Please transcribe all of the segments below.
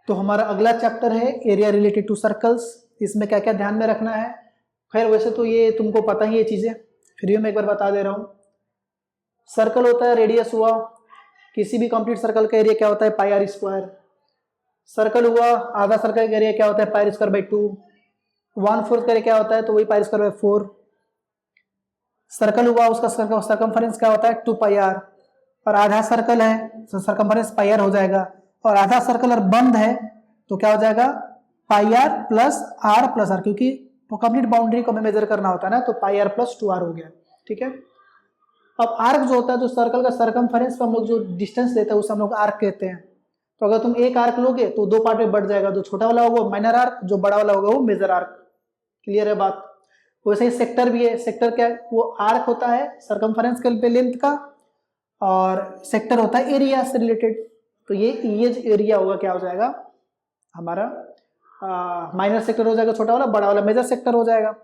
तो हमारा अगला चैप्टर है एरिया रिलेटेड टू सर्कल्स। इसमें क्या क्या ध्यान में रखना है, खैर वैसे तो ये तुमको पता ही ये चीज़ें, फिर मैं एक बार बता दे रहा हूँ। सर्कल होता है, रेडियस हुआ, किसी भी कंप्लीट सर्कल का एरिया क्या होता है पाई आर स्क्वायर। सर्कल हुआ, आधा सर्कल का एरिया क्या होता है पाई स्क्वायर बाई 2। 1/4 का एरिया क्या होता है तो वही पाई स्क्वायर बाई 4। सर्कल हुआ, उसका सर्कमफरेंस क्या होता है 2 पाई आर, और आधा सर्कल है तो सर्कमफरेंस पाई आर हो जाएगा, और आधा सर्कल और बंद है तो क्या हो जाएगा पाई आर प्लस आर, क्योंकि वो कंप्लीट बाउंड्री को हमें मेजर करना होता है ना, तो पाई आर प्लस 2r हो गया। ठीक है, अब आर्क जो होता है, जो सर्कल का सर्कमफरेंस पर हम लोग जो डिस्टेंस लेते हैं उसे हम लोग आर्क कहते हैं। तो अगर तुम एक आर्क लोगे तो 2 पार्ट में बढ़ जाएगा, जो छोटा वाला होगा वो माइनर आर्क, जो बड़ा वाला होगा वो मेजर आर्क। क्लियर है बात। वैसे ही सेक्टर भी है, सेक्टर क्या है, वो आर्क होता है सर्कमफरेंस के लेंथ का, और सेक्टर होता है एरिया से रिलेटेड। तो ये एरिया होगा क्या हो जाएगा हमारा माइनर सेक्टर हो जाएगा छोटा वाला, बड़ा वाला मेजर सेक्टर हो जाएगा।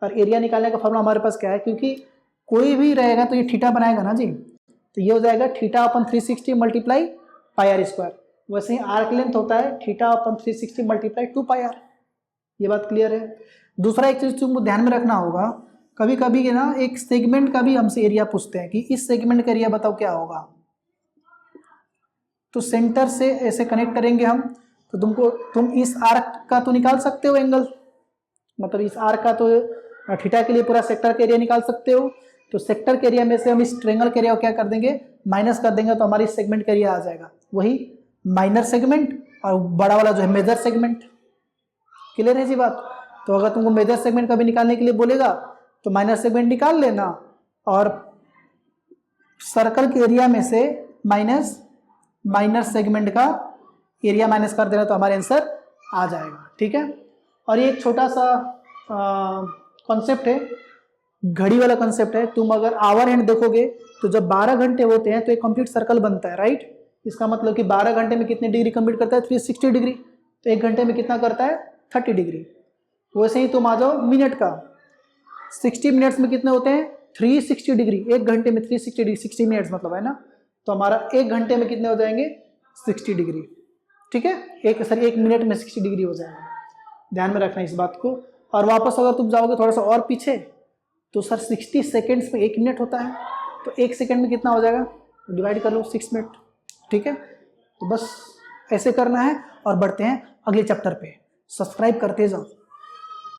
और एरिया निकालने का फॉर्मूला हमारे पास क्या है, क्योंकि कोई भी रहेगा तो ये थीटा बनाएगा ना जी, तो ये हो जाएगा theta upon 360 multiply pi r square. वैसे ही आर्क लेंथ होता है theta upon 360 multiply 2 pi r. ये बात क्लियर है। दूसरा एक चीज तुमको ध्यान में रखना होगा, कभी कभी ना एक सेगमेंट का भी हमसे एरिया पूछते हैं कि इस सेगमेंट का एरिया बताओ क्या होगा। तो सेंटर से ऐसे कनेक्ट करेंगे हम, तो तुम इस आर्क का तो निकाल सकते हो एंगल, मतलब इस आर्क का तो थीटा के लिए पूरा सेक्टर का एरिया निकाल सकते हो। तो सेक्टर के एरिया में से हम इस ट्रायंगल के एरिया को क्या कर देंगे माइनस कर देंगे, तो हमारी सेगमेंट का एरिया आ जाएगा वही माइनर सेगमेंट, और बड़ा वाला जो है मेजर सेगमेंट। क्लियर है जी बात। तो अगर तुमको मेजर सेगमेंट का भी निकालने के लिए बोलेगा तो माइनर सेगमेंट निकाल लेना, और सर्कल के एरिया में से माइनस माइनर सेगमेंट का एरिया माइनस कर देना, तो हमारा आंसर आ जाएगा। ठीक है, और ये एक छोटा सा कॉन्सेप्ट है, घड़ी वाला कॉन्सेप्ट है। तुम अगर आवर हैंड देखोगे तो जब 12 घंटे होते हैं तो एक कंप्लीट सर्कल बनता है, राइट। इसका मतलब कि 12 घंटे में कितने डिग्री कंप्लीट करता है 360 डिग्री, तो एक घंटे में कितना करता है 30 डिग्री। वैसे ही तुम आ जाओ मिनट का, 60 मिनट्स में कितने होते हैं 360 डिग्री, एक घंटे में 360 डिग्री 60 मिनट्स मतलब है ना, तो हमारा एक घंटे में कितने हो जाएंगे 60 डिग्री। ठीक है, एक मिनट में 60 डिग्री हो जाएगा, ध्यान में रखना इस बात को। और वापस अगर तुम जाओगे थोड़ा सा और पीछे तो सर 60 सेकेंड्स में 1 मिनट होता है, तो 1 सेकेंड में कितना हो जाएगा डिवाइड कर लो 6 मिनट। ठीक है, तो बस ऐसे करना है, और बढ़ते हैं अगले चैप्टर पे। सब्सक्राइब करते जाओ।